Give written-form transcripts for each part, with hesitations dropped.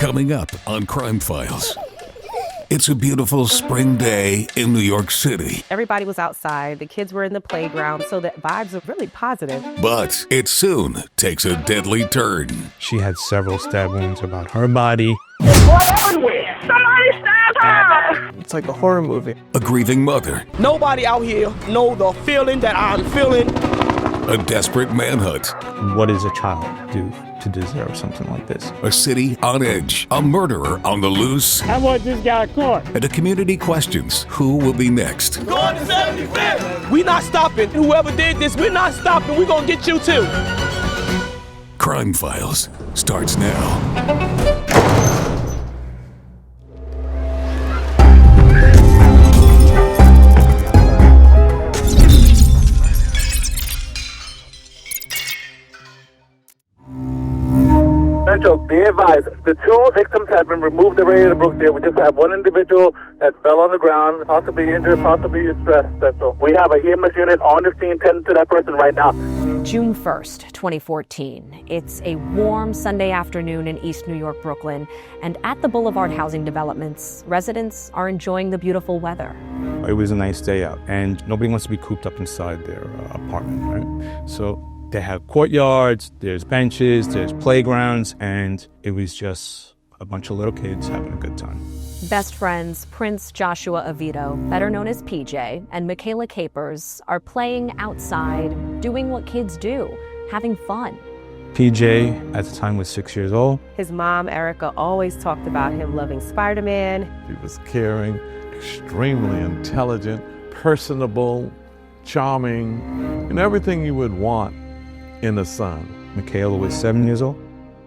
Coming up on Crime Files. It's a beautiful spring day in New York City. Everybody was outside. The kids were in the playground, so the vibes are really positive. But it soon takes a deadly turn. She had several stab wounds about her body. It's blood everywhere. Somebody stab her! It's like a horror movie. A grieving mother. Nobody out here know the feeling that I'm feeling. A desperate manhunt. What does a child do to deserve something like this? A city on edge. A murderer on the loose. I want this guy caught. And a community questions who will be next. Going to 75th! We not stopping. Whoever did this, we're not stopping. We're going to get you too. Crime Files starts now. Central, be advised, the two victims have been removed already to Brookdale. We just have one individual that fell on the ground, possibly injured, possibly distressed. Central. We have a EMS unit on the scene tending to that person right now. June 1st, 2014. It's a warm Sunday afternoon in East New York, Brooklyn, and at the Boulevard housing developments, residents are enjoying the beautiful weather. It was a nice day out, and nobody wants to be cooped up inside their apartment, right? So they have courtyards, there's benches, there's playgrounds, and it was just a bunch of little kids having a good time. Best friends Prince Joshua Oviedo, better known as PJ, and Michaela Capers are playing outside, doing what kids do, having fun. PJ, at the time, was 6 years old. His mom, Erica, always talked about him loving Spider-Man. He was caring, extremely intelligent, personable, charming, and everything you would want in a son. Michaela was 7 years old,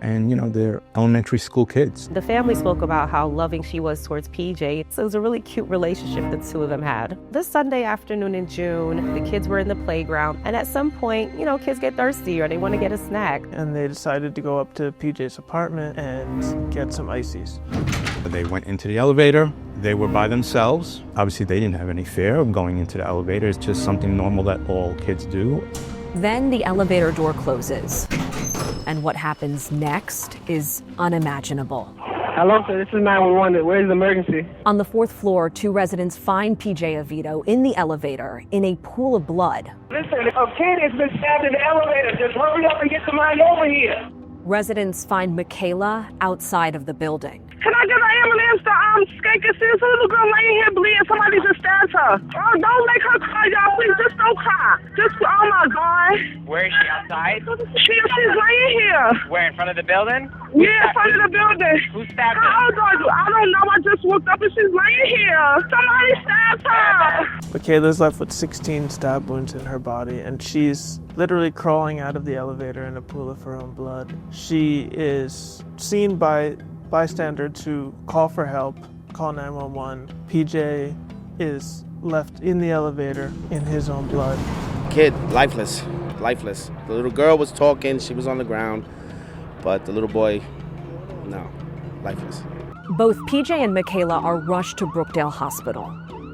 and they're elementary school kids. The family spoke about how loving she was towards PJ. So it was a really cute relationship the two of them had. This Sunday afternoon in June, the kids were in the playground, and at some point, kids get thirsty or they want to get a snack. And they decided to go up to PJ's apartment and get some ices. They went into the elevator. They were by themselves. Obviously, they didn't have any fear of going into the elevator. It's just something normal that all kids do. Then the elevator door closes, and what happens next is unimaginable. Hello, sir. This is 911. Where's the emergency? On the 4th floor, two residents find PJ Oviedo in the elevator in a pool of blood. Listen, a kid has been stabbed in the elevator. Just hurry up and get the man over here. Residents find Michaela outside of the building. Can I get an ambulance to Skankers? There's a little girl laying here bleeding. Somebody just stabbed her. Oh, don't make her cry, y'all. Please, just don't cry. Just, oh my God. Where is she, outside? She's laying here. Where, in front of the building? Yeah, in front of the building. Who stabbed her? How old are you? I don't know. I just woke up and she's laying here. Somebody stabbed her. Michaela's left with 16 stab wounds in her body, and she's literally crawling out of the elevator in a pool of her own blood. She is seen by bystanders to call for help, call 911. PJ is left in the elevator in his own blood. Kid, lifeless. The little girl was talking, she was on the ground, but the little boy, no, lifeless. Both PJ and Michaela are rushed to Brookdale Hospital.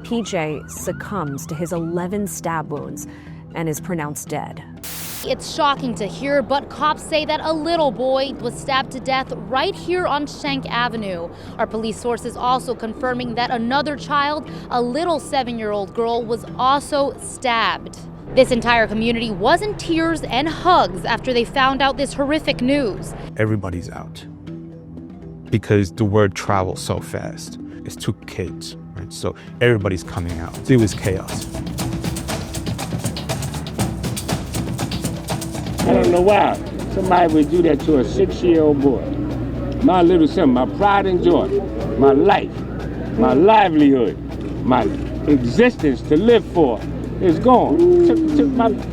PJ succumbs to his 11 stab wounds and is pronounced dead. It's shocking to hear, but cops say that a little boy was stabbed to death right here on Shank Avenue. Our police sources also confirming that another child, a little 7-year-old girl, was also stabbed. This entire community was in tears and hugs after they found out this horrific news. Everybody's out because the word travels so fast. It's two kids, right? So everybody's coming out. It was chaos. I don't know why somebody would do that to a 6-year-old boy. My little son, my pride and joy, my life, my livelihood, my existence to live for is gone. Took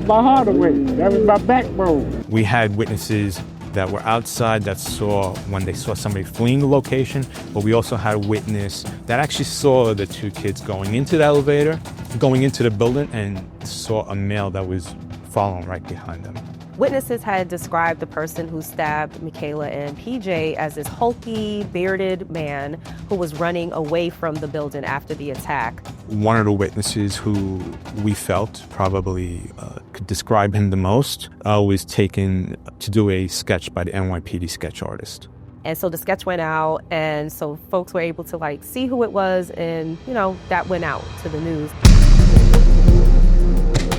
my heart away. That was my backbone. We had witnesses that were outside that saw when they saw somebody fleeing the location, but we also had a witness that actually saw the two kids going into the elevator, going into the building, and saw a male that was following right behind them. Witnesses had described the person who stabbed Michaela and PJ as this hulky, bearded man who was running away from the building after the attack. One of the witnesses who we felt probably could describe him the most was taken to do a sketch by the NYPD sketch artist. And so the sketch went out, and so folks were able to like see who it was, and that went out to the news.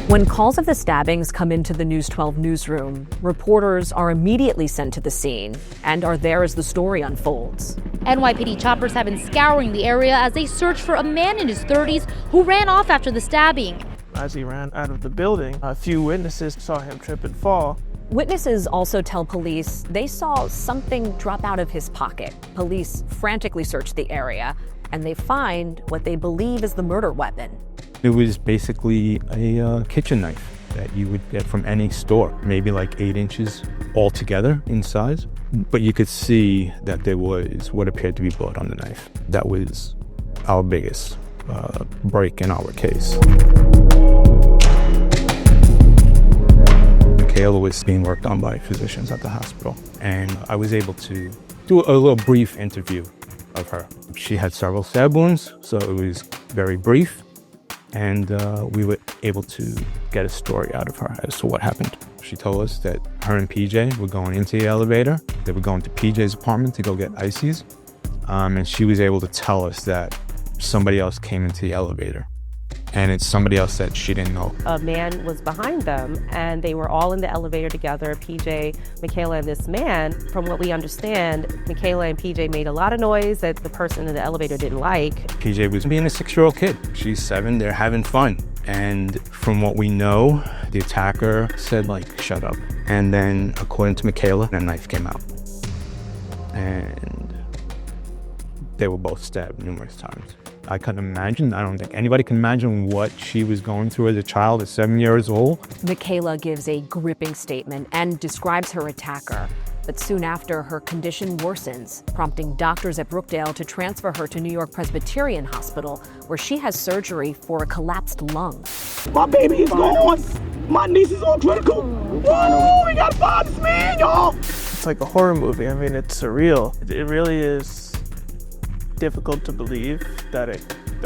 When calls of the stabbings come into the News 12 newsroom, reporters are immediately sent to the scene and are there as the story unfolds. NYPD choppers have been scouring the area as they search for a man in his 30s who ran off after the stabbing. As he ran out of the building, a few witnesses saw him trip and fall. Witnesses also tell police they saw something drop out of his pocket. Police frantically search the area, and they find what they believe is the murder weapon. It was basically a kitchen knife that you would get from any store, maybe like 8 inches altogether in size. But you could see that there was what appeared to be blood on the knife. That was our biggest break in our case. Michaela was being worked on by physicians at the hospital, and I was able to do a little brief interview of her. She had several stab wounds, so it was very brief, and we were able to get a story out of her as to what happened. She told us that her and PJ were going into the elevator. They were going to PJ's apartment to go get ices, and she was able to tell us that somebody else came into the elevator, and it's somebody else that she didn't know. A man was behind them, and they were all in the elevator together, PJ, Michaela, and this man. From what we understand, Michaela and PJ made a lot of noise that the person in the elevator didn't like. PJ was being a 6-year-old kid. She's 7, they're having fun. And from what we know, the attacker said, like, shut up. And then, according to Michaela, a knife came out. And they were both stabbed numerous times. I couldn't imagine, I don't think anybody can imagine what she was going through as a child at 7 years old. Michaela gives a gripping statement and describes her attacker. But soon after, her condition worsens, prompting doctors at Brookdale to transfer her to New York Presbyterian Hospital, where she has surgery for a collapsed lung. My baby is gone. My niece is on critical. Woo, we gotta find this man, y'all. It's like a horror movie. I mean, it's surreal. It really is difficult to believe that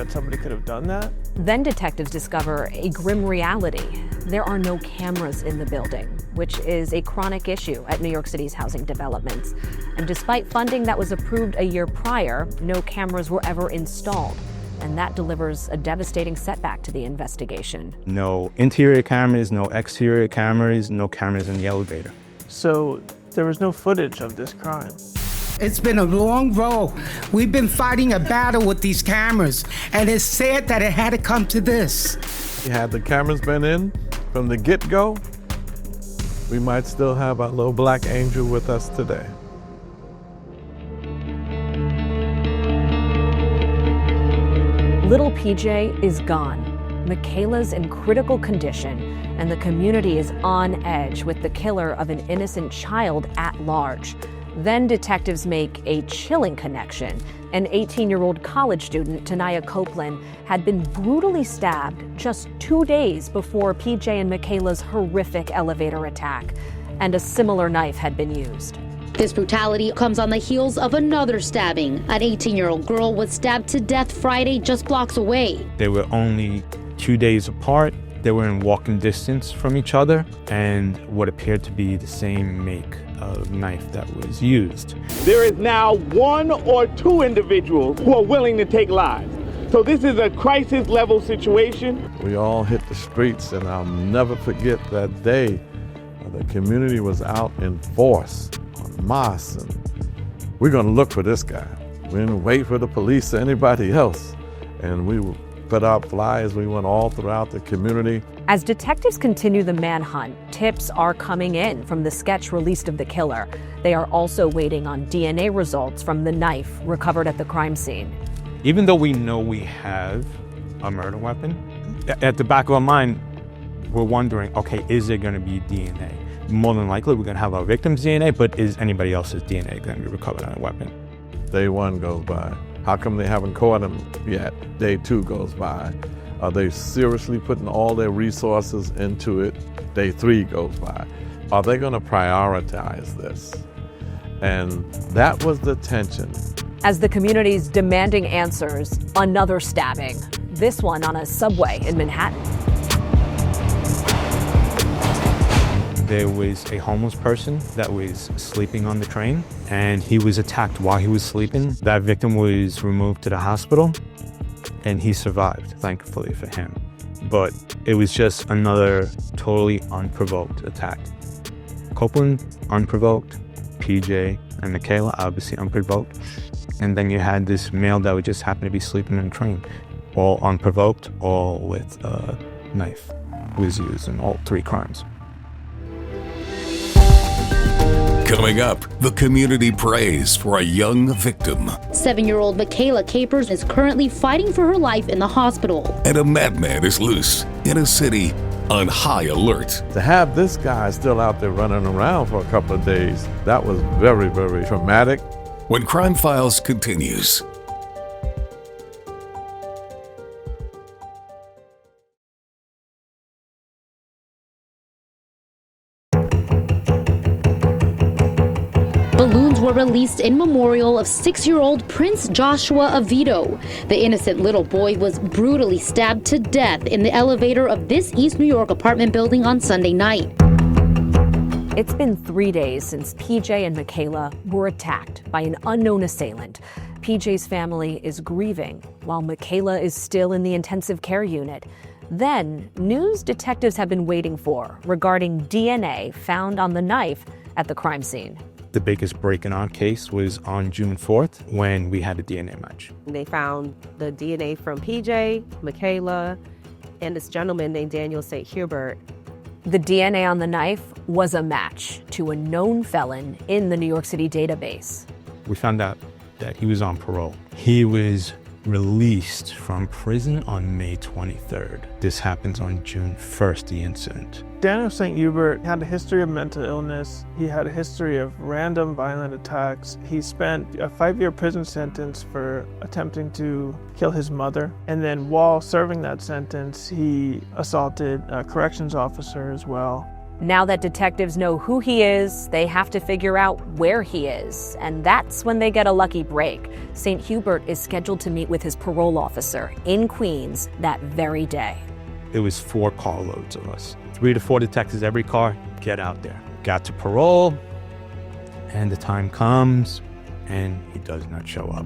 somebody could have done that. Then detectives discover a grim reality. There are no cameras in the building, which is a chronic issue at New York City's housing developments. And despite funding that was approved a year prior, no cameras were ever installed. And that delivers a devastating setback to the investigation. No interior cameras, no exterior cameras, no cameras in the elevator. So there was no footage of this crime. It's been a long road. We've been fighting a battle with these cameras, and it's sad that it had to come to this. Had the cameras been in from the get-go, we might still have our little black angel with us today. Little PJ is gone. Michaela's in critical condition, and the community is on edge with the killer of an innocent child at large. Then detectives make a chilling connection. An 18-year-old college student, Tanaya Copeland, had been brutally stabbed just 2 days before PJ and Michaela's horrific elevator attack, and a similar knife had been used. This brutality comes on the heels of another stabbing. An 18-year-old girl was stabbed to death Friday just blocks away. They were only 2 days apart. They were in walking distance from each other, and what appeared to be the same make of knife that was used. There is now 1 or 2 individuals who are willing to take lives. So this is a crisis level situation. We all hit the streets, and I'll never forget that day. The community was out in force, en masse, and we're gonna look for this guy. We didn't wait for the police or anybody else. And we put out flyers, we went all throughout the community. As detectives continue the manhunt, tips are coming in from the sketch released of the killer. They are also waiting on DNA results from the knife recovered at the crime scene. Even though we know we have a murder weapon, at the back of our mind, we're wondering, okay, is there gonna be DNA? More than likely, we're gonna have our victim's DNA, but is anybody else's DNA gonna be recovered on a weapon? Day 1 goes by. How come they haven't caught him yet? Day 2 goes by. Are they seriously putting all their resources into it? Day 3 goes by. Are they going to prioritize this? And that was the tension. As the community's demanding answers, another stabbing. This one on a subway in Manhattan. there was a homeless person that was sleeping on the train, and he was attacked while he was sleeping. That victim was removed to the hospital, and he survived, thankfully for him. But it was just another totally unprovoked attack. Copeland, unprovoked. PJ and Michaela, obviously unprovoked. And then you had this male that would just happen to be sleeping in a train. All unprovoked, all with a knife was used in all three crimes. Coming up, the community prays for a young victim. 7-year-old Michaela Capers is currently fighting for her life in the hospital. And a madman is loose in a city on high alert. To have this guy still out there running around for a couple of days, that was very, very traumatic. When Crime Files continues. Balloons were released in memorial of 6-year-old Prince Joshua Avito. The innocent little boy was brutally stabbed to death in the elevator of this East New York apartment building on Sunday night. It's been 3 days since PJ and Michaela were attacked by an unknown assailant. PJ's family is grieving, while Michaela is still in the intensive care unit. Then, news detectives have been waiting for regarding DNA found on the knife at the crime scene. The biggest break in our case was on June 4th when we had a DNA match. They found the DNA from PJ, Michaela, and this gentleman named Daniel St. Hubert. The DNA on the knife was a match to a known felon in the New York City database. We found out that he was on parole. He was released from prison on May 23rd. This happens on June 1st, the incident. Daniel St. Hubert had a history of mental illness. He had a history of random violent attacks. He spent a 5-year prison sentence for attempting to kill his mother. And then while serving that sentence, he assaulted a corrections officer as well. Now that detectives know who he is, they have to figure out where he is. And that's when they get a lucky break. St. Hubert is scheduled to meet with his parole officer in Queens that very day. It was 4 carloads of us. 3 to 4 detectives every car, get out there. Got to parole, and the time comes, and he does not show up.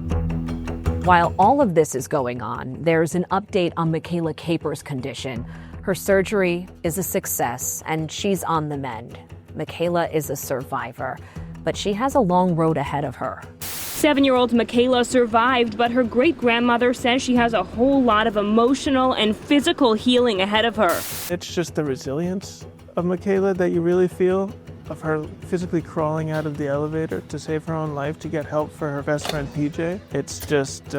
While all of this is going on, there's an update on Michaela Capers' condition. Her surgery is a success, and she's on the mend. Michaela is a survivor, but she has a long road ahead of her. 7-year-old Michaela survived, but her great-grandmother says she has a whole lot of emotional and physical healing ahead of her. It's just the resilience of Michaela that you really feel, of her physically crawling out of the elevator to save her own life to get help for her best friend PJ. It's just,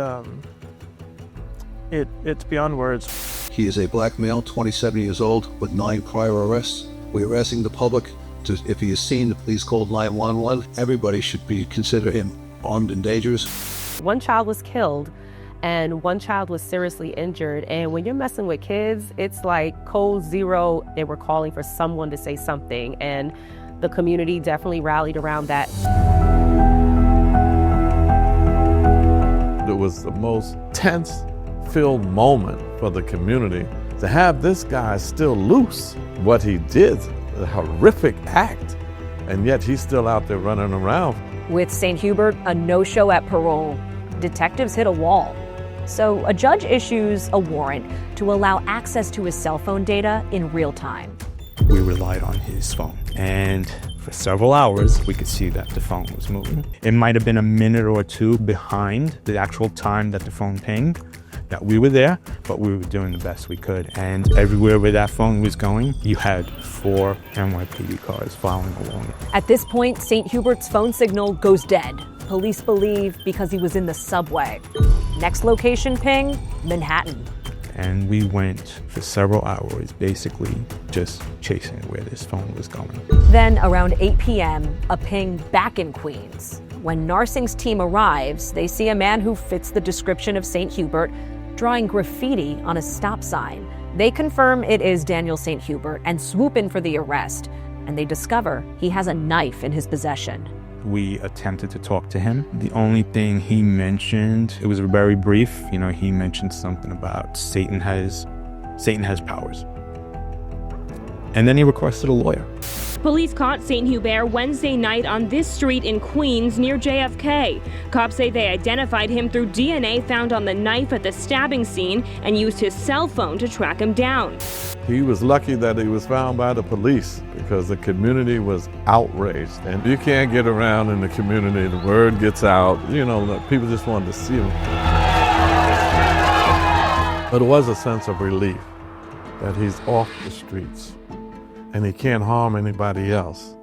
it's beyond words. He is a black male, 27 years old, with 9 prior arrests. We're asking the public to, if he is seen, to please call 911. Everybody should consider him armed and dangerous. 1 child was killed and 1 child was seriously injured. And when you're messing with kids, it's like code 0. They were calling for someone to say something, and the community definitely rallied around that. It was the most tense-filled moment for the community to have this guy still loose. What he did, a horrific act, and yet he's still out there running around. With St. Hubert a no-show at parole, detectives hit a wall. So a judge issues a warrant to allow access to his cell phone data in real time. We relied on his phone, and for several hours, we could see that the phone was moving. It might have been a minute or 2 behind the actual time that the phone pinged, that we were there, but we were doing the best we could. And everywhere where that phone was going, you had 4 NYPD cars following along. At this point, St. Hubert's phone signal goes dead. Police believe because he was in the subway. Next location ping, Manhattan. And we went for several hours, basically just chasing where this phone was going. Then around 8 p.m., a ping back in Queens. When Narsing's team arrives, they see a man who fits the description of St. Hubert drawing graffiti on a stop sign. They confirm it is Daniel St. Hubert and swoop in for the arrest. And they discover he has a knife in his possession. We attempted to talk to him. The only thing he mentioned, it was very brief. He mentioned something about Satan has powers. And then he requested a lawyer. Police caught St. Hubert Wednesday night on this street in Queens near JFK. Cops say they identified him through DNA found on the knife at the stabbing scene and used his cell phone to track him down. He was lucky that he was found by the police because the community was outraged. And you can't get around in the community. The word gets out. You know, people just wanted to see him. But it was a sense of relief that he's off the streets and he can't harm anybody else.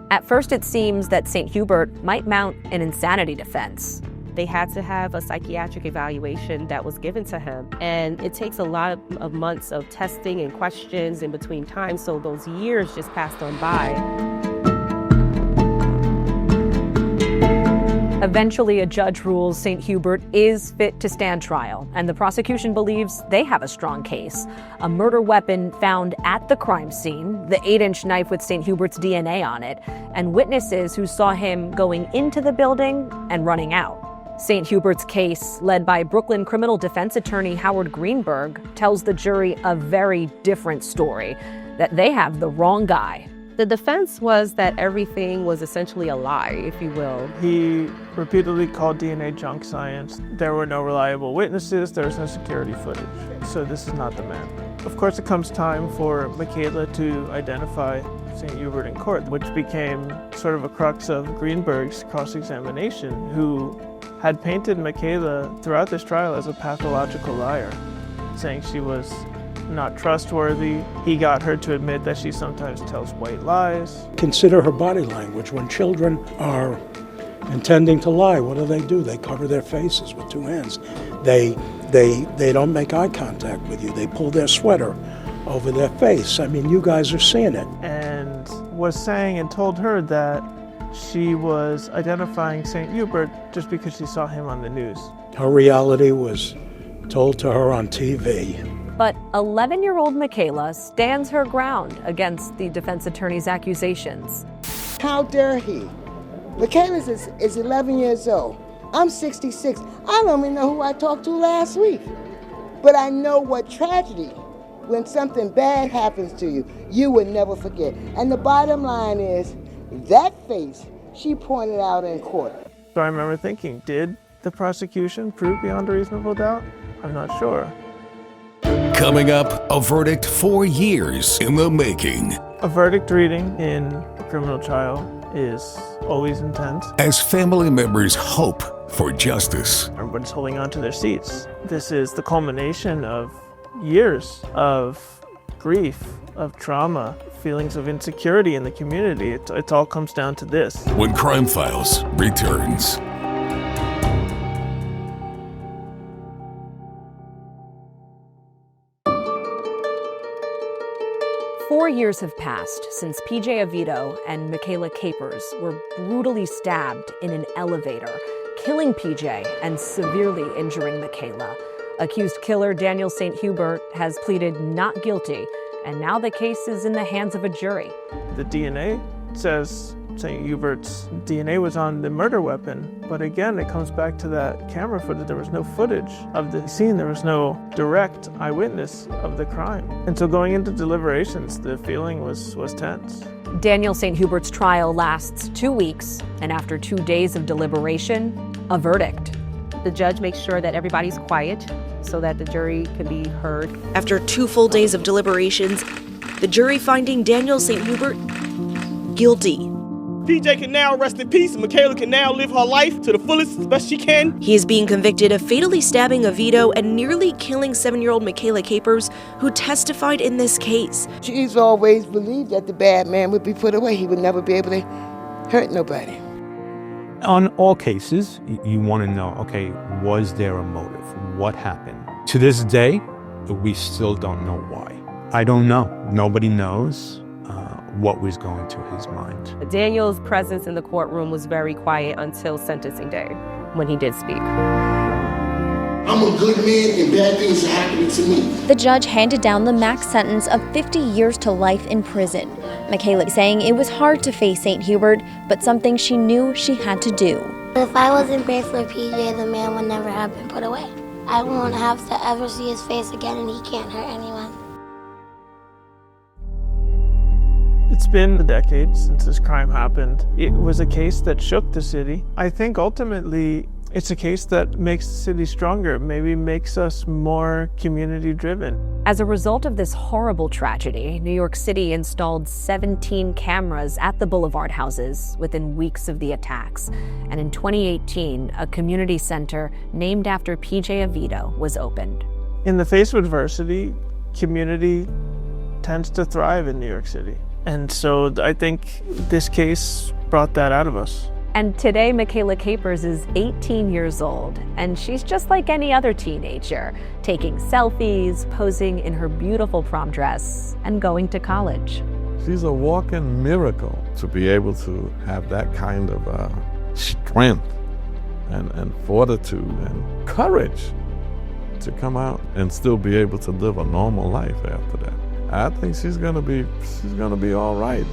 At first, it seems that St. Hubert might mount an insanity defense. They had to have a psychiatric evaluation that was given to him. And it takes a lot of months of testing and questions in between times, so those years just passed on by. Eventually, a judge rules St. Hubert is fit to stand trial, and the prosecution believes they have a strong case. A murder weapon found at the crime scene, the 8-inch knife with St. Hubert's DNA on it, and witnesses who saw him going into the building and running out. St. Hubert's case, led by Brooklyn criminal defense attorney Howard Greenberg, tells the jury a very different story, that they have the wrong guy. The defense was that everything was essentially a lie, if you will. He repeatedly called DNA junk science. There were no reliable witnesses, there was no security footage. So this is not the man. Of course, it comes time for Michaela to identify St. Hubert in court, which became sort of a crux of Greenberg's cross-examination, who had painted Michaela throughout this trial as a pathological liar, saying she was not trustworthy. He got her to admit that she sometimes tells white lies. Consider her body language. When children are intending to lie, what do? They cover their faces with two hands. They don't make eye contact with you. They pull their sweater over their face. I mean, you guys are seeing it. And was saying and told her that she was identifying St. Hubert just because she saw him on the news. Her reality was told to her on TV. But 11-year-old Michaela stands her ground against the defense attorney's accusations. How dare he? Michaela is 11 years old. I'm 66. I don't even know who I talked to last week. But I know what tragedy, when something bad happens to you, you will never forget. And the bottom line is, that face she pointed out in court. So I remember thinking, did the prosecution prove beyond a reasonable doubt? I'm not sure. Coming up, a verdict 4 years in the making. A verdict reading in a criminal trial is always intense. As family members hope for justice. Everyone's holding on to their seats. This is the culmination of years of grief, of trauma, feelings of insecurity in the community. It all comes down to this. When Crime Files returns. Four years have passed since PJ Avito and Michaela Capers were brutally stabbed in an elevator, killing PJ and severely injuring Michaela. Accused killer Daniel St. Hubert has pleaded not guilty, and now the case is in the hands of a jury. The DNA says St. Hubert's DNA was on the murder weapon, but again, it comes back to that camera footage. There was no footage of the scene. There was no direct eyewitness of the crime. And so going into deliberations, the feeling was tense. Daniel St. Hubert's trial lasts 2 weeks, and after 2 days of deliberation, a verdict. The judge makes sure that everybody's quiet so that the jury can be heard. After 2 full days of deliberations, the jury finding Daniel St. Hubert guilty. PJ can now rest in peace, and Michaela can now live her life to the fullest as best she can. He is being convicted of fatally stabbing Avito and nearly killing 7-year-old Michaela Capers, who testified in this case. She's always believed that the bad man would be put away. He would never be able to hurt nobody. On all cases, you want to know, okay, was there a motive? What happened? To this day, we still don't know why. I don't know. Nobody knows what was going through his mind. Daniel's presence in the courtroom was very quiet until sentencing day, when he did speak. I'm a good man and bad things are happening to me. The judge handed down the max sentence of 50 years to life in prison. Michaela saying it was hard to face St. Hubert, but something she knew she had to do. If I wasn't brave for PJ, the man would never have been put away. I won't have to ever see his face again, and he can't hurt anyone. It's been a decade since this crime happened. It was a case that shook the city. I think ultimately it's a case that makes the city stronger, maybe makes us more community-driven. As a result of this horrible tragedy, New York City installed 17 cameras at the boulevard houses within weeks of the attacks. And in 2018, a community center named after PJ Avito was opened. In the face of adversity, community tends to thrive in New York City. And so I think this case brought that out of us. And today, Michaela Capers is 18 years old, and she's just like any other teenager, taking selfies, posing in her beautiful prom dress, and going to college. She's a walking miracle to be able to have that kind of strength and fortitude and courage to come out and still be able to live a normal life after that. I think she's gonna be all right.